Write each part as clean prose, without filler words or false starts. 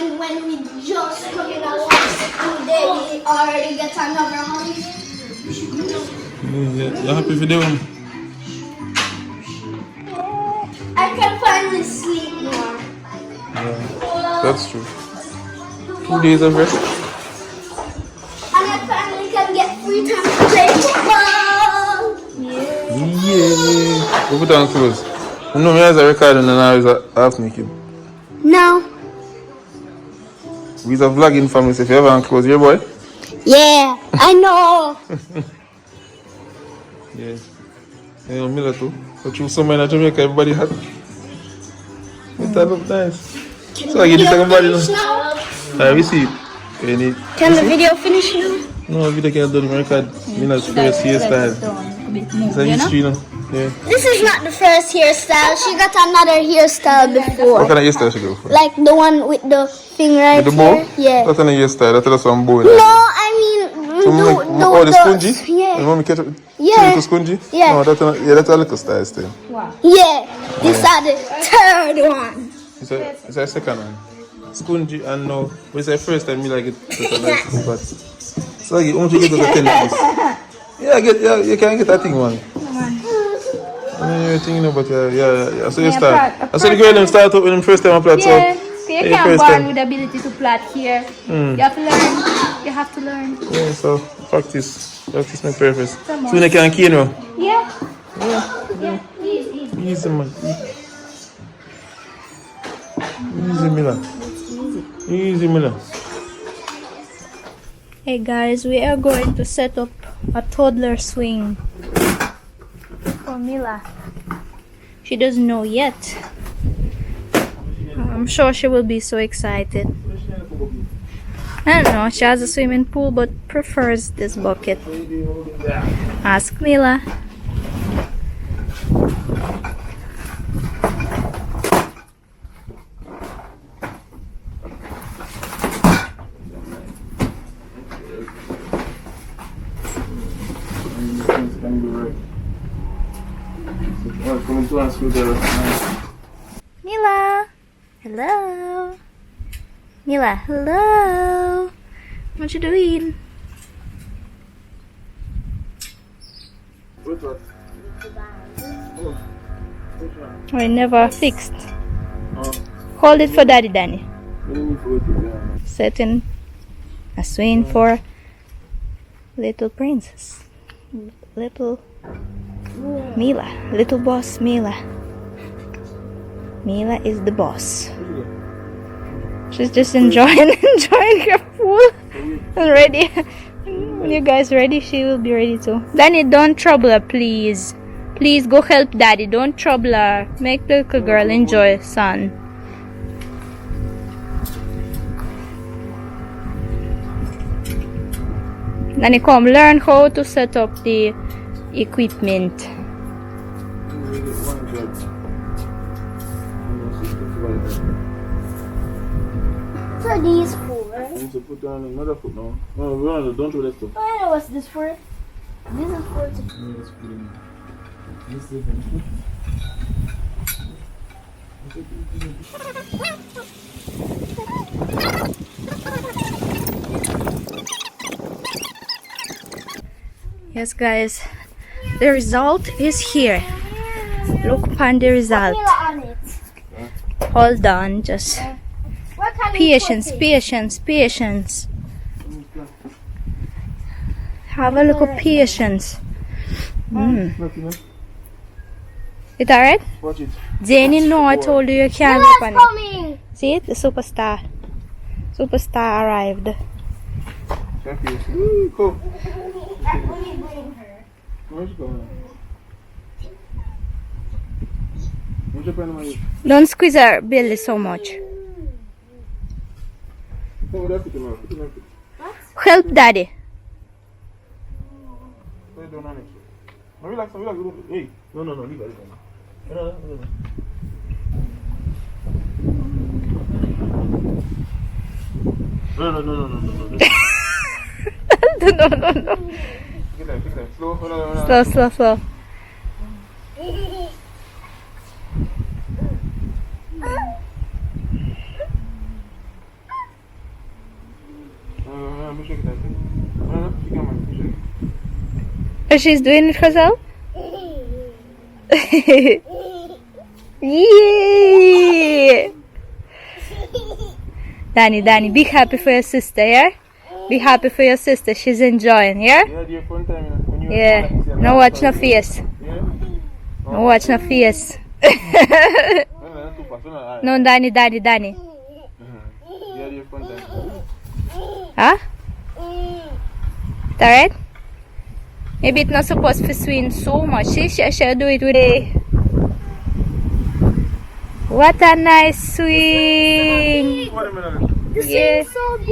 and when we just coming along and they already get another holiday. You happy for them? I can finally sleep more. Yeah, that's true. 2 days of rest. And I finally can get free time to play football. Yeah. Go put on clothes. You know me as a record and now is half naked. No. We's a vlogging family, so if you ever on clothes, your boy? Yeah, I know. Yeah. You know, Mila too. So through summer in Jamaica, everybody hot. That look nice. So I get the second body now. Alright, we see it. Can the video finish now? No, video can't do the record. Mila's first hairstyle. It's a history, you know? Yeah. This is not the first hairstyle. She got another hairstyle What before. kind of hairstyle she go for? Like the one with the thing right With the bow? here. Yeah. That's kind of hairstyle. That's just some bow. No, I mean the spongy? Yeah. You want me catch it? Yeah. Little spongy? Yeah. No, that's a little style still. Wow. Yeah. These are the third one. It's a second one. Spongy and now, but it's the first time me like it. But so you want to get the 10 piece. Yeah, you can get that thing, man. I mean, you're thinking about yeah. So you start. I saw the girl them start up when them first time I played. Yeah, so you can't born with the ability to plait here. You have to learn. You have to learn. Yeah, so practice my purpose. So you can key now. Yeah. Easy, man. Easy, Mila. Easy, Mila. Hey guys, we are going to set up a toddler swing for Mila. She doesn't know yet. I'm sure she will be so excited. I don't know, she has a swimming pool but prefers this bucket. Ask Mila. Mila, hello. Mila, hello. What you doing? I never fixed. Hold it for Daddy Danny. Setting a swing for little princess. Little Mila. Little boss Mila. Mila is the boss. She's just enjoying her pool. And ready. When you guys ready, she will be ready too. Danny, don't trouble her, please. Please go help Daddy. Don't trouble her. Make the little girl enjoy, son. Danny, come learn how to set up the equipment. So these four. I need to put down another foot now. No, don't do that stuff. I know what's this for. This is for Yes, guys, the result is here. Look upon the result. Hold on, just patience. Have a look of patience. It alright? Watch it. Jenny, no, I told you can't open it. See it? The superstar. Superstar arrived. Go. Where's she going? Where's your pen? Don't squeeze her belly so much. Help Daddy. Relax. Hey, no, leave it. No. No. Get that. Slow. Slow. Oh, she's doing it herself? Yeah! Danny, be happy for your sister, yeah? Be happy for your sister, she's enjoying, yeah? Yeah. No watch no face. No watch no face. No, Danny. Huh? Alright? Maybe it's not supposed to swing so much. She should do it with a... What a nice swing! Yeah.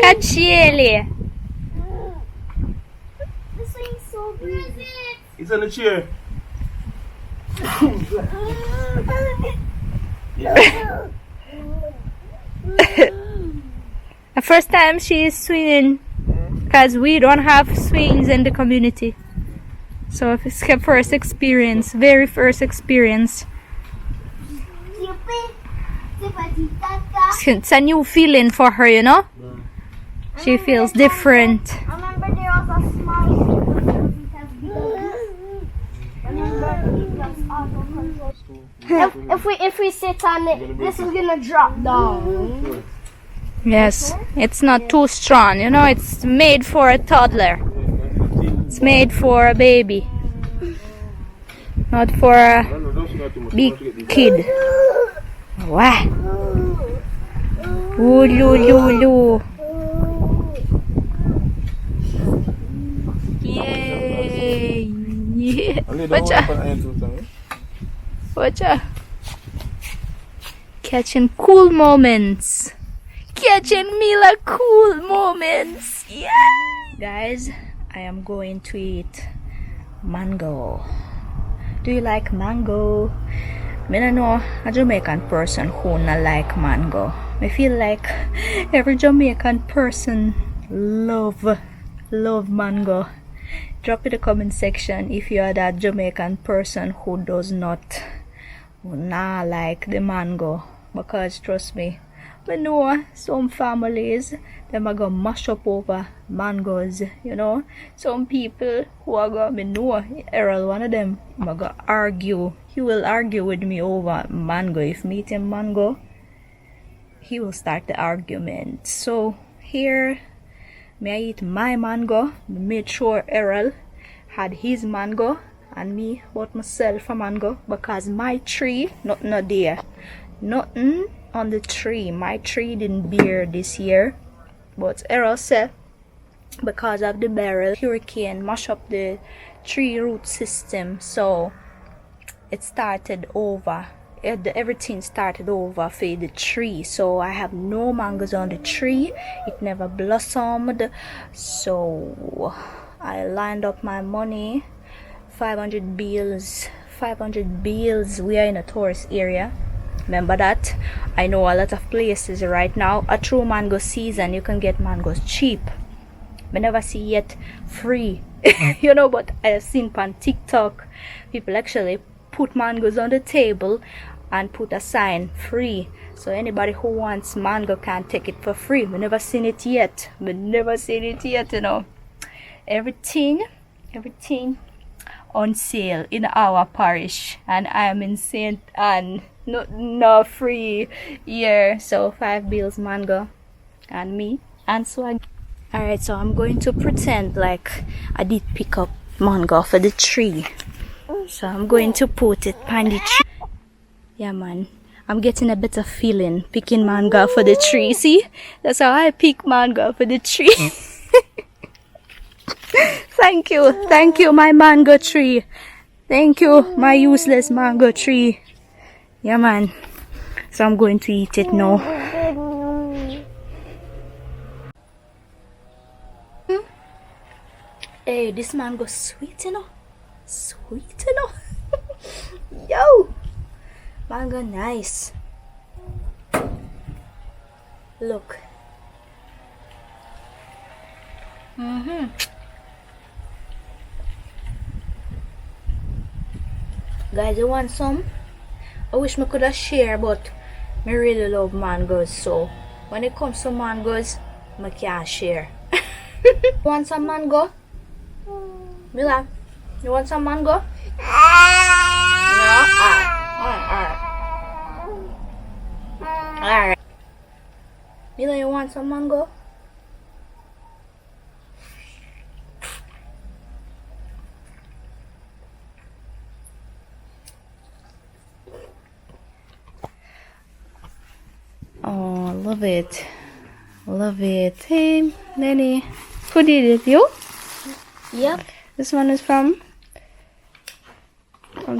Caccieli. The swing's so breezy. It's on the chair. The first time she is swinging because we don't have swings in the community. So it's her first experience, very first experience. It's a new feeling for her, you know? She feels different. I remember there was a small if we sit on it, this is gonna drop down. Yes, it's not too strong, you know, it's made for a toddler. It's made for a baby, not for a big kid. Wow. Ooh, loo. Yay. Yeah. Watcha. Catching cool moments. Catching Mila cool moments. Yeah. Guys, I am going to eat mango. Do you like mango? I don't know a Jamaican person who not like mango. I feel like every Jamaican person love mango. Drop in the comment section if you are that Jamaican person who not like the mango, because trust me, we know some families them are gonna mash up over mangoes, you know. Some people who are gonna know Errol, one of them, I'm gonna argue. He will argue with me over mango. If me eat him mango, he will start the argument. So here, may I eat my mango. Made sure Errol had his mango and me bought myself a mango because my tree nothing there. Nothing on the tree. My tree didn't bear this year. But Errol said because of the barrel hurricane mash up the tree root system, so it started over. Everything started over for the tree, so I have no mangoes on the tree. It never blossomed, so I lined up my money, 500 bills. We are in a tourist area, remember that. I know a lot of places right now a true mango season, you can get mangoes cheap. I never see yet free you know, but I have seen on TikTok people actually put mangoes on the table and put a sign free, so anybody who wants mango can take it for free. We never seen it yet, you know. Everything on sale in our parish, and I am in St. Anne. No free here. So 5 bills mango and me and swag. Alright, so I'm going to pretend like I did pick up mango for the tree. So I'm going to put it on the tree. Yeah man, I'm getting a better feeling picking mango for the tree. See, that's how I pick mango for the tree. Thank you my mango tree. Thank you my useless mango tree. Yeah man, so I'm going to eat it now. Hey, this mango sweet, you know. Yo, mango nice. Look. Guys, you want some? I wish I could have share, but I really love mangoes, so when it comes to mangoes, I can't share. Want some mango? Mila, you want some mango? No? Alright. Mila, you want some mango? Oh, love it. Love it. Hey, Nanny. Who did it? You? Yep. This one is from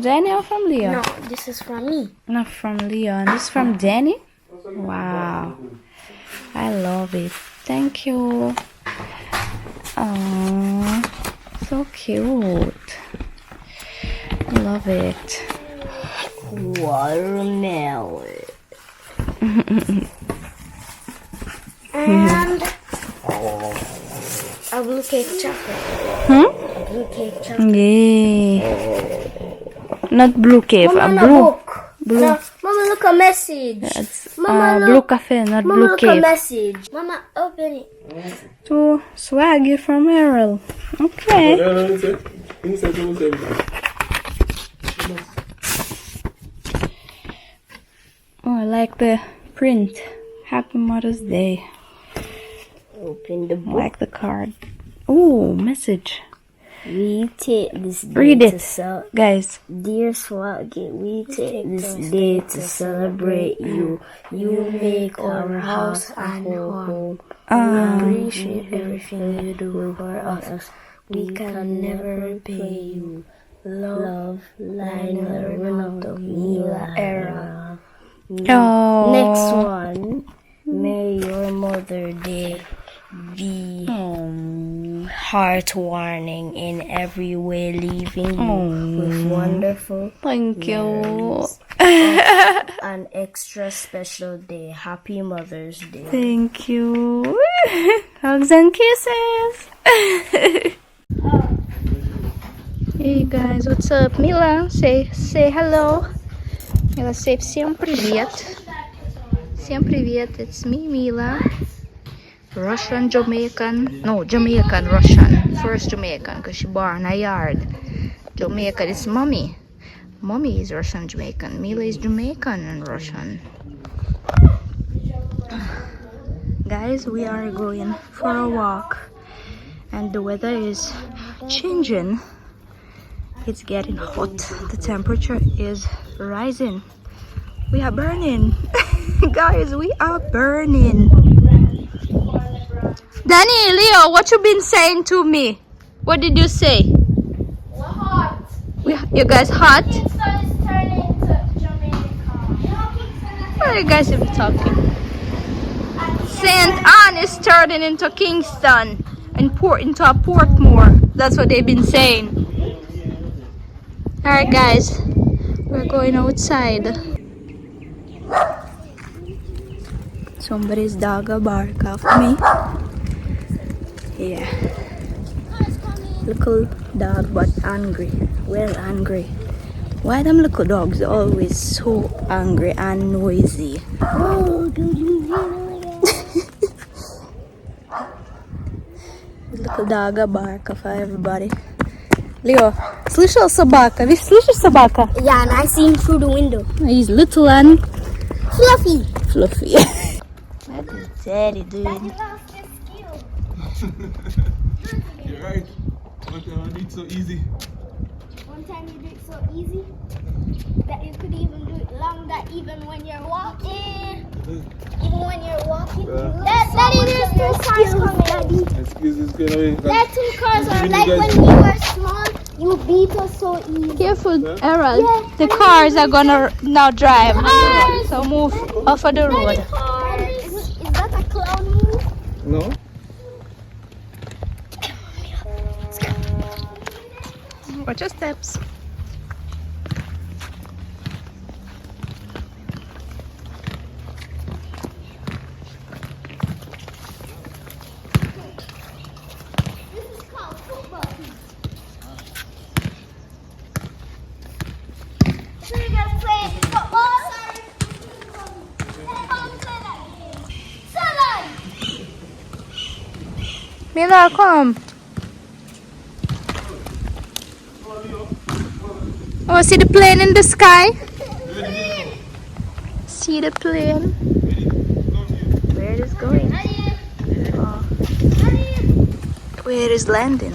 Danny or from Leon? No, this is from me. Not from Leon. This is from Danny? Wow. I love it. Thank you. Oh, so cute. Love it. Watermelon. And a blue cake chocolate. Blue cake chocolate. Yeah. Not blue cave, Mama, blue. book. Blue. No, Mama, look a message. It's Mama, blue look. cafe, not Mama, blue look a cave. message. Mama, open it. To swaggy from Errol. Okay. Oh, I like the print. Happy Mother's Day. Open the I book. like the card. Oh, message. We take this day Read it, to guys. Dear Swaggy, we take this day to celebrate you. You make our house and home. We appreciate everything you do for us. We can never repay you. Love, Lionel, Ronaldo, Mila, Era. Oh. Next one. May your Mother Day be heart-warming in every way, leaving you with wonderful Thank you. an extra special day. Happy Mother's Day. Thank you. Hugs and kisses. Hey guys, what's up? Mila, say hello. Mila, say всем привет. Всем привет. It's me, Mila. Russian Jamaican. No, Jamaican Russian. First Jamaican because she born in a yard. Jamaica is mommy. Mommy is Russian Jamaican. Mila is Jamaican and Russian. Guys, we are going for a walk and the weather is changing. It's getting hot. The temperature is rising. We are burning. Guys, we are burning. Danny, Leo, what you been saying to me? What did you say? We're hot. You guys hot? Kingston is turning into Jamaica. What are you guys even talking? St. Anne is turning into Kingston and into a Portmore. That's what they've been saying. Alright guys, we're going outside. Somebody's dog a bark after me. Yeah. Little dog but angry. Well angry. Why them little dogs always so angry and noisy? Little dog a bark for everybody. Leo, слышал собака? Видишь, слышишь собака? Yeah, and I see him through the window. He's little and Fluffy. fluffy. What is daddy doing? You're right. One time I did it so easy. One time you did it so easy that you could even do it long that even when you're walking. Even when you're walking. Daddy, there's two cars coming, Daddy. Excuse this girl away. That two cars are Really, like guys? when we were small, you beat us so easy. Careful, Errol. The cars are gonna now drive. So move off of the road. Is that a clown move? No? Watch your steps. This is called football. So you're gonna play football? Salad! Mila, come. Oh, see the plane in the sky? See the plane? Where it is going? Oh. Where it is landing?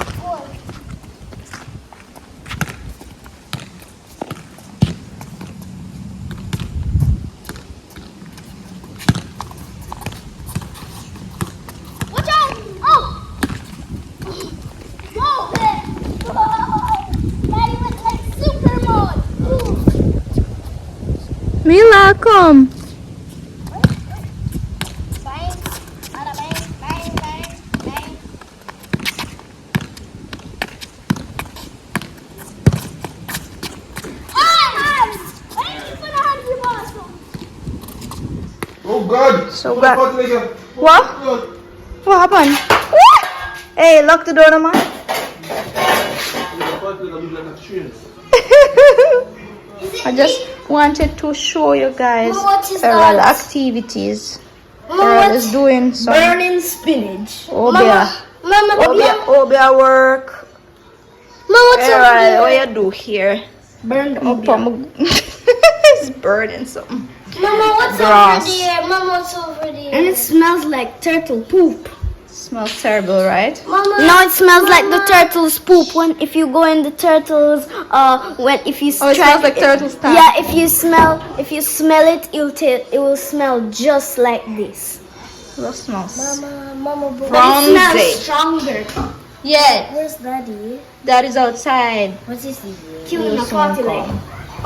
Watch out! Oh! Whoa! Daddy went like super mode. Mila, come. Bang! Bada bang! Bang! Bang! Bang! Oh God! So bad. What? What? What happened? Hey, lock the door, no man. I just wanted to show you guys Mama, what is Errol that? activities. Mama, Errol what? is doing some Burning spinach. Obia. Obia work. Mama, what's over Errol, there? what you do here? Burned It's burning something. Mama, what's Grass. over there? Mama, what's over there? And it smells like turtle poop. Smells terrible, right? Mama. No, it smells like the turtle's poop. When if you go in the turtles, when if you Oh, it smells like turtle stuff. Yeah, if you smell it, it will smell just like this. What smells? Mama, Brown it smells day. stronger. Yeah, Where's Daddy? that is outside. What's this? Killing a farty leg.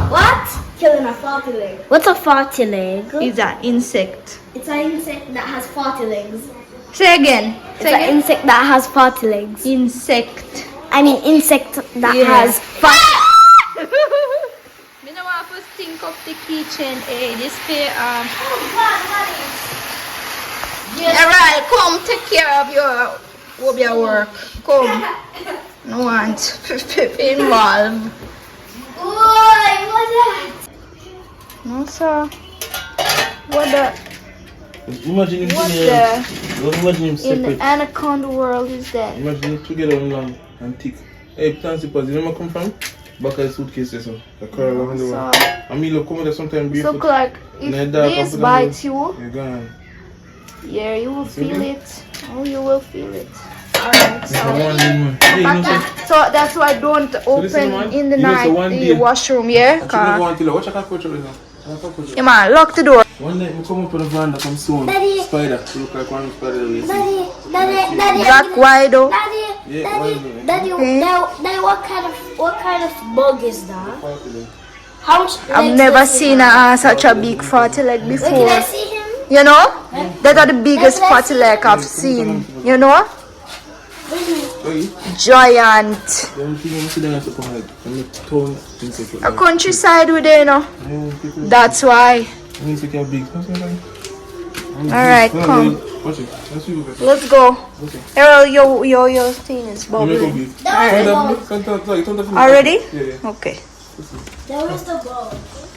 What? Killing a farty leg. What's a farty leg? It's an insect. It's an insect that has farty legs. Say again. It's an insect that has farty legs. Insect. I mean insect that Yeah. has farty. Me no want to stink up the kitchen. Hey, this pay Alright, come take care of your work. Come. No want involved. Boy, what's that? No sir. What the Imagine him what together. the Imagine him in separate. the anaconda world is that? Imagine him together and long and thick. Hey, plant slippers, you know where I come from? Back of the suitcase, so. The car along the way. And Mila come there sometime So barefoot. Clark, if Nah, dog, this I'm bites you, You're gone. yeah, you will See feel me? it. Oh, you will feel it. Alright, It's a so. one day, man. Hey, you know what? So that's why I don't open man, in the you know, so night one the day- washroom, yeah? I should go until watch a cockroach right now. Yeah man, lock the door. One night I come up with a van that comes soon. Daddy. Spider. She look like one spider that we see. Daddy, Black wide though. Daddy, Yeah, one minute. Daddy, Okay. Daddy, what kind of bug is that? How much? I've never seen such a big fatty leg Can I before. see him? You know? That are the biggest fatty leg I've seen. You know? Okay. Giant. The only thing I'm sitting at the point, I'm not tone insect. A countryside with it, you know? That's why. Insect are big. Alright, come. Watch it. Let's see what Let's go. Okay. Errol, your thing is You make a bubbling. big. Alright. Turn that- Already? Yeah, yeah. Okay. There is the bug.